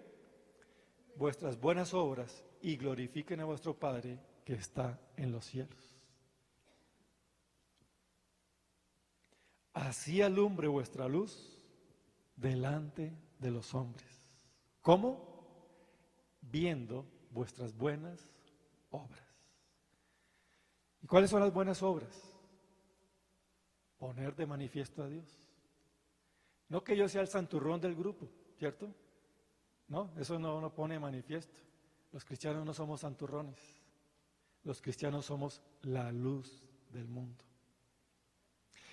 vuestras buenas obras y glorifiquen a vuestro Padre que está en los cielos. Así alumbre vuestra luz delante de los hombres. ¿Cómo? Viendo vuestras buenas obras. ¿Y cuáles son las buenas obras? Poner de manifiesto a Dios. No que yo sea el santurrón del grupo, ¿cierto? No, eso no pone de manifiesto. Los cristianos no somos santurrones. Los cristianos somos la luz del mundo.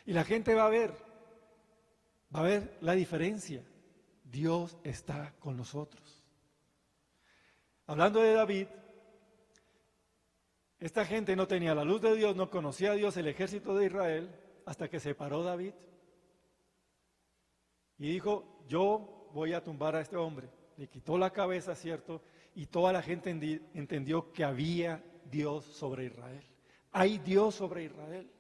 Y la gente va a ver la diferencia. Dios está con nosotros. Hablando de David, esta gente no tenía la luz de Dios, no conocía a Dios, el ejército de Israel, hasta que se paró David y dijo, yo voy a tumbar a este hombre. Le quitó la cabeza, ¿cierto? Y toda la gente entendió que había Dios sobre Israel. Hay Dios sobre Israel.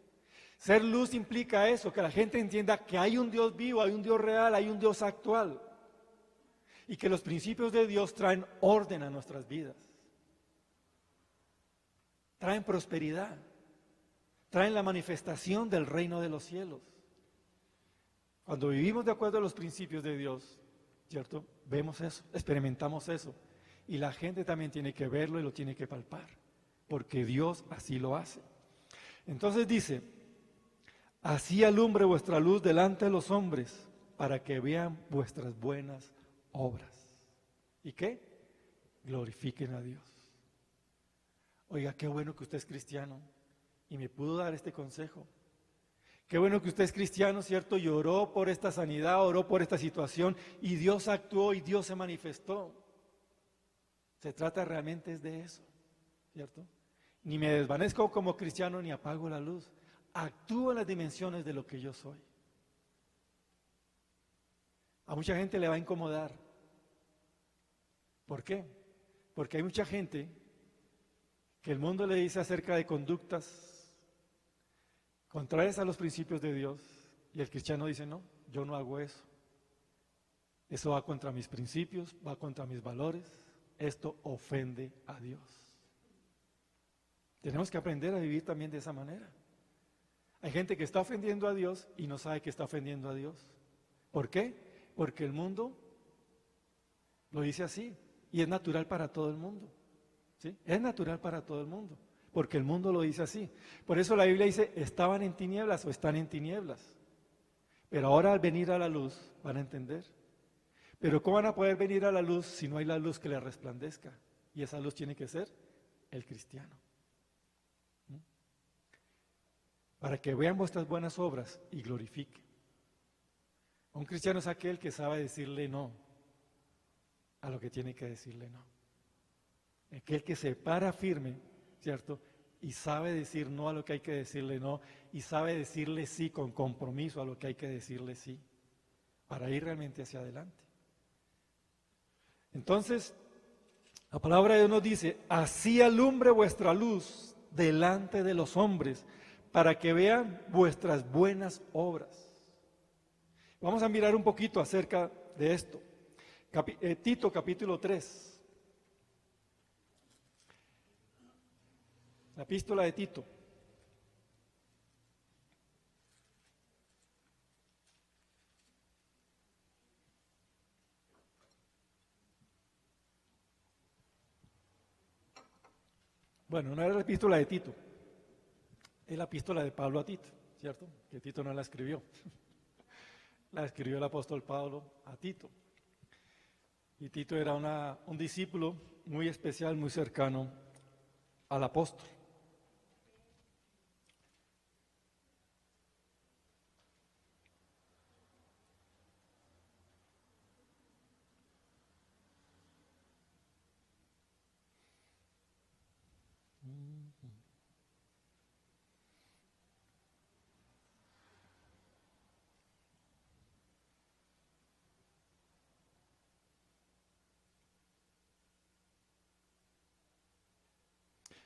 Ser luz implica eso, que la gente entienda que hay un Dios vivo, hay un Dios real, hay un Dios actual. Y que los principios de Dios traen orden a nuestras vidas. Traen prosperidad. Traen la manifestación del reino de los cielos. Cuando vivimos de acuerdo a los principios de Dios, ¿cierto? Vemos eso, experimentamos eso. Y la gente también tiene que verlo y lo tiene que palpar, porque Dios así lo hace. Entonces dice, así alumbre vuestra luz delante de los hombres, para que vean vuestras buenas obras. ¿Y qué? Glorifiquen a Dios. Oiga, qué bueno que usted es cristiano y me pudo dar este consejo. Qué bueno que usted es cristiano, ¿cierto? Y oró por esta sanidad, oró por esta situación y Dios actuó y Dios se manifestó. Se trata realmente de eso, ¿cierto? Ni me desvanezco como cristiano ni apago la luz. Actúo en las dimensiones de lo que yo soy. A mucha gente le va a incomodar. ¿Por qué? Porque hay mucha gente que el mundo le dice acerca de conductas contrarias a los principios de Dios, y el cristiano dice, no, yo no hago eso. Eso va contra mis principios, va contra mis valores, esto ofende a Dios. Tenemos que aprender a vivir también de esa manera. Hay gente que está ofendiendo a Dios y no sabe que está ofendiendo a Dios. ¿Por qué? Porque el mundo lo dice así, y es natural para todo el mundo. ¿Sí? Es natural para todo el mundo. Porque el mundo lo dice así. Por eso la Biblia dice, estaban en tinieblas o están en tinieblas. Pero ahora al venir a la luz van a entender. Pero ¿cómo van a poder venir a la luz si no hay la luz que les resplandezca? Y esa luz tiene que ser el cristiano. Para que vean vuestras buenas obras y glorifiquen. Un cristiano es aquel que sabe decirle no a lo que tiene que decirle no. Aquel que se para firme, ¿cierto? Y sabe decir no a lo que hay que decirle no, y sabe decirle sí con compromiso a lo que hay que decirle sí, para ir realmente hacia adelante. Entonces, la palabra de Dios nos dice, así alumbre vuestra luz delante de los hombres, para que vean vuestras buenas obras. Vamos a mirar un poquito acerca de esto. Tito capítulo 3. La epístola de Tito. Bueno, no era la epístola de Tito, es la epístola de Pablo a Tito, ¿cierto? Que Tito no la escribió. La escribió el apóstol Pablo a Tito. Y Tito era un discípulo muy especial, muy cercano al apóstol.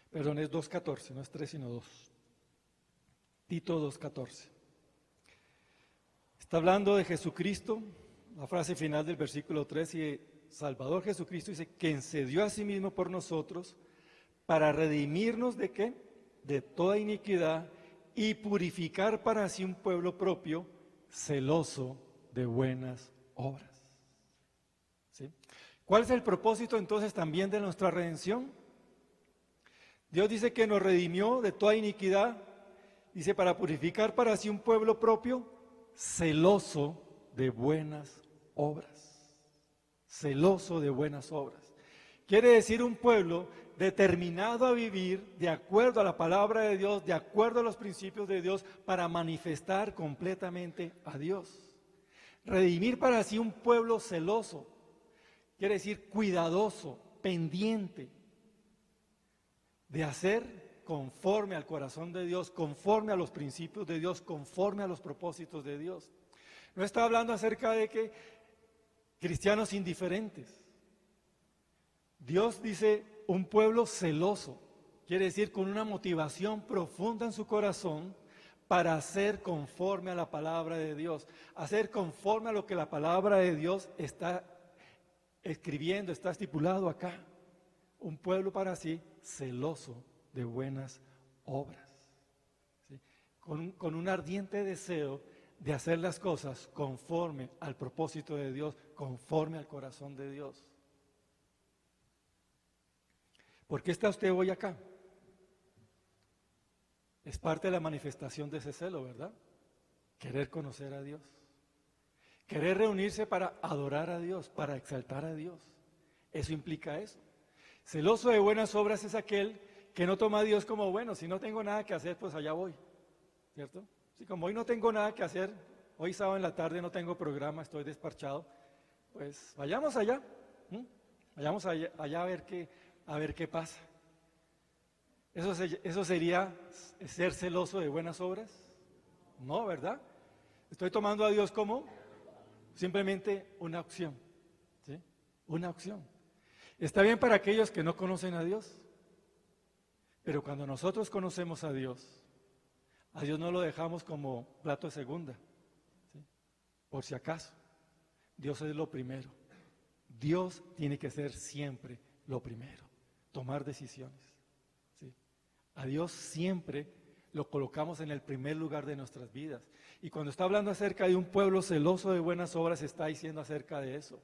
Perdón, es 2:14, no es 3 sino 2. Tito 2:14. Está hablando de Jesucristo, la frase final del versículo 3, y Salvador Jesucristo dice, quien se dio a sí mismo por nosotros para redimirnos ¿de qué? De toda iniquidad y purificar para sí un pueblo propio, celoso de buenas obras. ¿Sí? ¿Cuál es el propósito entonces también de nuestra redención? Dios dice que nos redimió de toda iniquidad, dice para purificar para sí un pueblo propio, celoso de buenas obras. Celoso de buenas obras. Quiere decir un pueblo determinado a vivir de acuerdo a la palabra de Dios, de acuerdo a los principios de Dios, para manifestar completamente a Dios. Redimir para sí un pueblo celoso, quiere decir cuidadoso, pendiente, de hacer conforme al corazón de Dios, conforme a los principios de Dios, conforme a los propósitos de Dios. No está hablando acerca de que cristianos indiferentes. Dios dice un pueblo celoso, quiere decir con una motivación profunda en su corazón para hacer conforme a la palabra de Dios, hacer conforme a lo que la palabra de Dios está escribiendo, está estipulado acá. Un pueblo para sí celoso de buenas obras, ¿sí? Con un ardiente deseo de hacer las cosas conforme al propósito de Dios, conforme al corazón de Dios. ¿Por qué está usted hoy acá? Es parte de la manifestación de ese celo, ¿verdad? Querer conocer a Dios. Querer reunirse para adorar a Dios, para exaltar a Dios. Eso implica eso. Celoso de buenas obras es aquel que no toma a Dios como, bueno, si no tengo nada que hacer, pues allá voy, ¿cierto? Si como hoy no tengo nada que hacer, hoy sábado en la tarde no tengo programa, estoy desparchado, pues vayamos allá, vayamos allá a ver qué pasa. ¿Eso sería ser celoso de buenas obras? No, ¿verdad? Estoy tomando a Dios como simplemente una opción, ¿sí? Una opción. Está bien para aquellos que no conocen a Dios, pero cuando nosotros conocemos a Dios no lo dejamos como plato de segunda, ¿sí? Por si acaso. Dios es lo primero. Dios tiene que ser siempre lo primero, tomar decisiones, ¿sí? A Dios siempre lo colocamos en el primer lugar de nuestras vidas. Y cuando está hablando acerca de un pueblo celoso de buenas obras, está diciendo acerca de eso.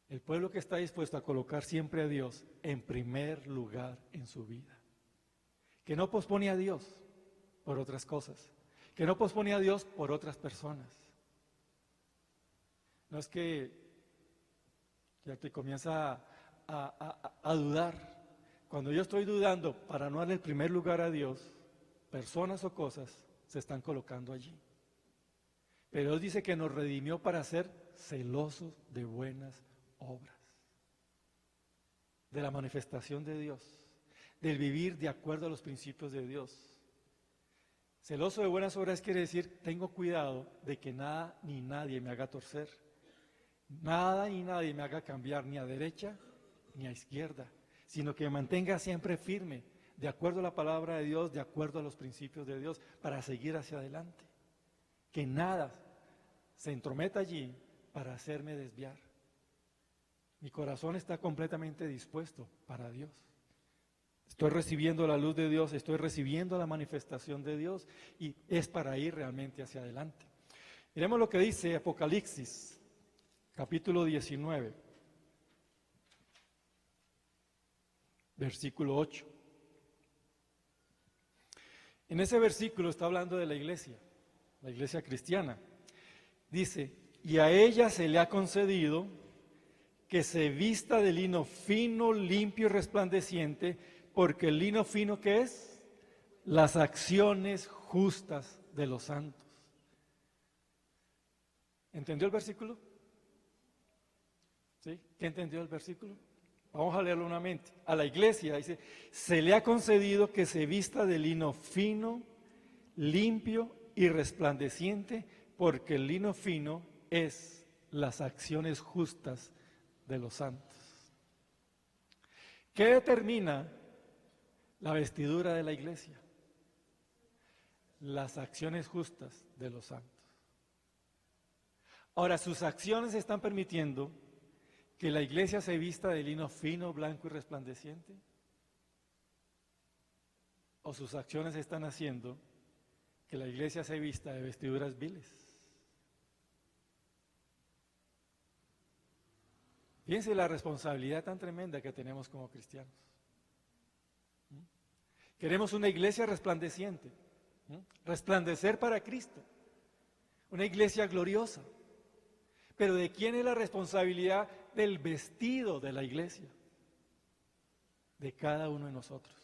El pueblo que está dispuesto a colocar siempre a Dios en primer lugar en su vida. Que no pospone a Dios por otras cosas. Que no pospone a Dios por otras personas. No es que ya te comienza a dudar. Cuando yo estoy dudando para no darle el primer lugar a Dios, personas o cosas se están colocando allí. Pero Dios dice que nos redimió para ser celosos de buenas obras, de la manifestación de Dios, del vivir de acuerdo a los principios de Dios. Celoso de buenas obras quiere decir, tengo cuidado de que nada ni nadie me haga torcer, nada ni nadie me haga cambiar ni a derecha ni a izquierda, sino que me mantenga siempre firme, de acuerdo a la palabra de Dios, de acuerdo a los principios de Dios, para seguir hacia adelante. Que nada se entrometa allí para hacerme desviar. Mi corazón está completamente dispuesto para Dios. Estoy recibiendo la luz de Dios, estoy recibiendo la manifestación de Dios y es para ir realmente hacia adelante. Miremos lo que dice Apocalipsis, capítulo 19, versículo 8. En ese versículo está hablando de la iglesia cristiana. Dice, y a ella se le ha concedido que se vista de lino fino, limpio y resplandeciente, porque el lino fino, ¿qué es? Las acciones justas de los santos. ¿Entendió el versículo? ¿Sí? ¿Qué entendió el versículo? Vamos a leerlo nuevamente. A la iglesia dice, se le ha concedido que se vista de lino fino, limpio y resplandeciente, porque el lino fino es las acciones justas de los santos. ¿Qué determina la vestidura de la iglesia? Las acciones justas de los santos. Ahora, sus acciones están permitiendo que la iglesia se vista de lino fino, blanco y resplandeciente. ¿O sus acciones están haciendo que la iglesia se vista de vestiduras viles? Fíjense la responsabilidad tan tremenda que tenemos como cristianos. Queremos una iglesia resplandeciente, resplandecer para Cristo, una iglesia gloriosa. Pero ¿de quién es la responsabilidad del vestido de la iglesia? De cada uno de nosotros.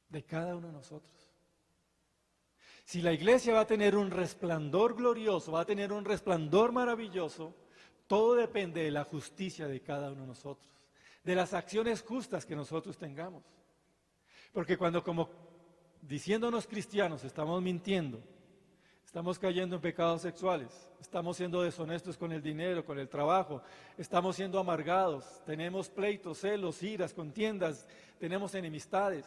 De cada uno de nosotros. Si la iglesia va a tener un resplandor glorioso, va a tener un resplandor maravilloso, todo depende de la justicia de cada uno de nosotros, de las acciones justas que nosotros tengamos. Porque cuando como diciéndonos cristianos estamos mintiendo, Estamos cayendo en pecados sexuales, estamos siendo deshonestos con el dinero, con el trabajo, estamos siendo amargados, tenemos pleitos, celos, iras, contiendas, tenemos enemistades.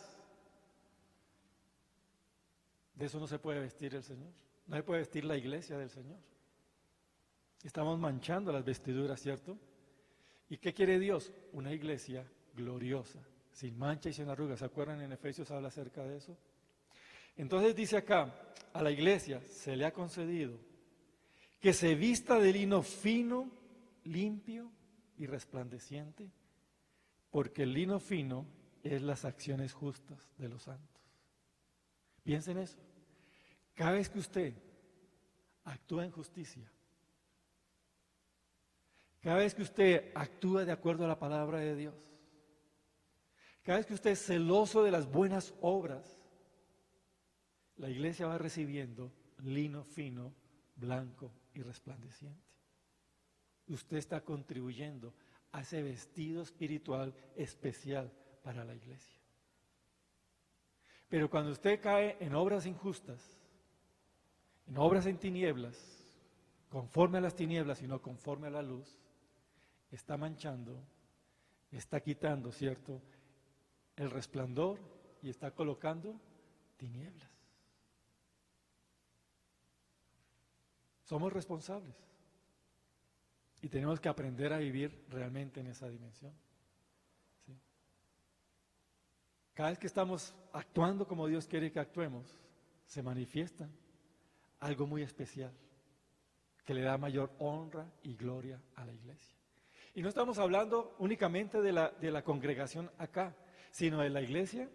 De eso no se puede vestir el Señor, no se puede vestir la iglesia del Señor. Estamos manchando las vestiduras, ¿cierto? ¿Y qué quiere Dios? Una iglesia gloriosa, sin mancha y sin arrugas. ¿Se acuerdan? En Efesios habla acerca de eso. Entonces dice acá, a la iglesia se le ha concedido que se vista de lino fino, limpio y resplandeciente, porque el lino fino es las acciones justas de los santos. Piensen eso. Cada vez que usted actúa en justicia, cada vez que usted actúa de acuerdo a la palabra de Dios, cada vez que usted es celoso de las buenas obras, la iglesia va recibiendo lino fino, blanco y resplandeciente. Usted está contribuyendo a ese vestido espiritual especial para la iglesia. Pero cuando usted cae en obras injustas, en obras en tinieblas, conforme a las tinieblas y no conforme a la luz, está manchando, está quitando, ¿cierto?, el resplandor y está colocando tinieblas. Somos responsables y tenemos que aprender a vivir realmente en esa dimensión. ¿Sí? Cada vez que estamos actuando como Dios quiere que actuemos, se manifiesta algo muy especial que le da mayor honra y gloria a la iglesia. Y no estamos hablando únicamente de la congregación acá, sino de la iglesia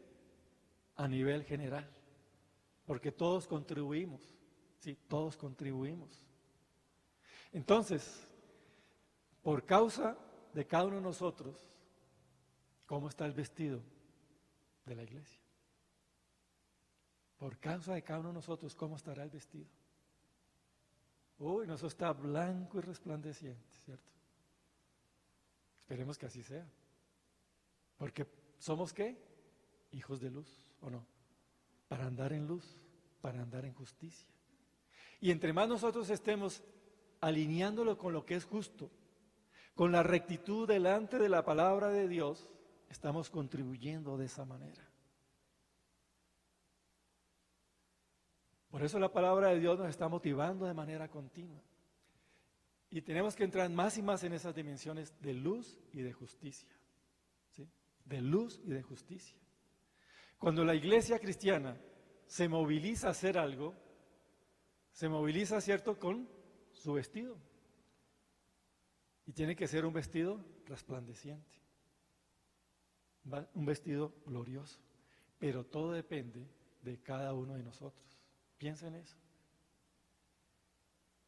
a nivel general, porque todos contribuimos, sí, todos contribuimos. Entonces, por causa de cada uno de nosotros, ¿cómo está el vestido de la iglesia? Por causa de cada uno de nosotros, ¿cómo estará el vestido? Uy, nosotros está blanco y resplandeciente, ¿cierto? Esperemos que así sea. Porque somos ¿qué? Hijos de luz, ¿o no? Para andar en luz, para andar en justicia. Y entre más nosotros estemos alineándolo con lo que es justo, con la rectitud delante de la palabra de Dios, estamos contribuyendo de esa manera. Por eso la palabra de Dios nos está motivando de manera continua. Y tenemos que entrar más y más en esas dimensiones de luz y de justicia. ¿Sí? De luz y de justicia. Cuando la iglesia cristiana se moviliza a hacer algo, se moviliza, ¿cierto?, con su vestido. Y tiene que ser un vestido resplandeciente, un vestido glorioso. Pero todo depende de cada uno de nosotros. Piensa en eso.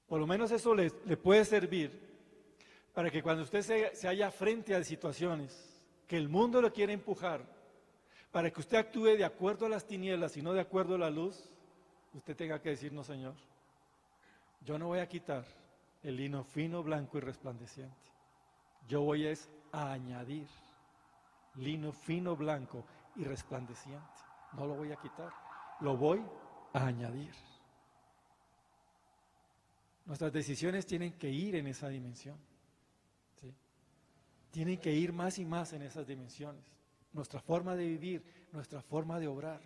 Por lo menos eso le puede servir para que cuando usted se halla frente a situaciones que el mundo lo quiere empujar, para que usted actúe de acuerdo a las tinieblas y no de acuerdo a la luz, usted tenga que decir: no, Señor, yo no voy a quitar el lino fino, blanco y resplandeciente. Yo voy a añadir lino fino, blanco y resplandeciente. No lo voy a quitar, lo voy a añadir. Nuestras decisiones tienen que ir en esa dimensión, ¿sí? Tienen que ir más y más en esas dimensiones. Nuestra forma de vivir, nuestra forma de obrar,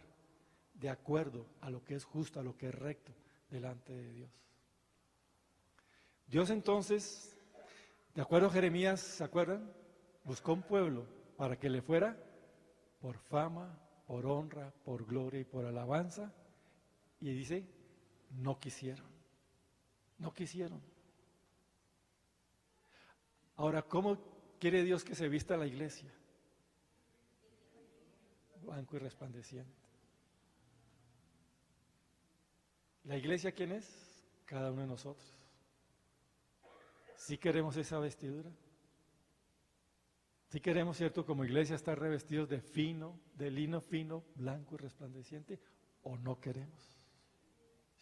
de acuerdo a lo que es justo, a lo que es recto delante de Dios. Dios entonces, de acuerdo a Jeremías, ¿se acuerdan? Buscó un pueblo para que le fuera por fama, por honra, por gloria y por alabanza. Y dice, no quisieron. No quisieron. Ahora, ¿cómo quiere Dios que se vista la iglesia? Blanco y resplandeciente. ¿La iglesia quién es? Cada uno de nosotros. ¿Sí queremos esa vestidura? ¿Sí queremos, cierto, como iglesia estar revestidos de lino fino, blanco y resplandeciente? ¿O no queremos?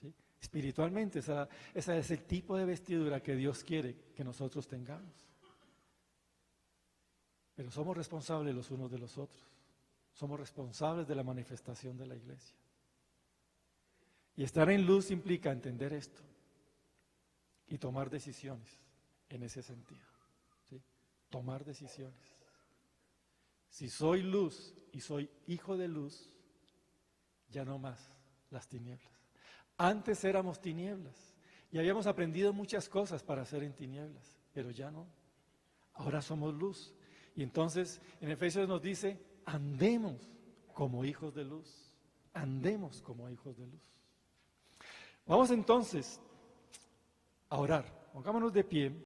¿Sí? Espiritualmente, esa es el tipo de vestidura que Dios quiere que nosotros tengamos. Pero somos responsables los unos de los otros. Somos responsables de la manifestación de la iglesia. Y estar en luz implica entender esto y tomar decisiones en ese sentido. ¿Sí? Tomar decisiones. Si soy luz y soy hijo de luz, ya no más las tinieblas. Antes éramos tinieblas y habíamos aprendido muchas cosas para ser en tinieblas, pero ya no. Ahora somos luz. Y entonces en Efesios nos dice, andemos como hijos de luz. Andemos como hijos de luz. Vamos entonces a orar. Pongámonos de pie.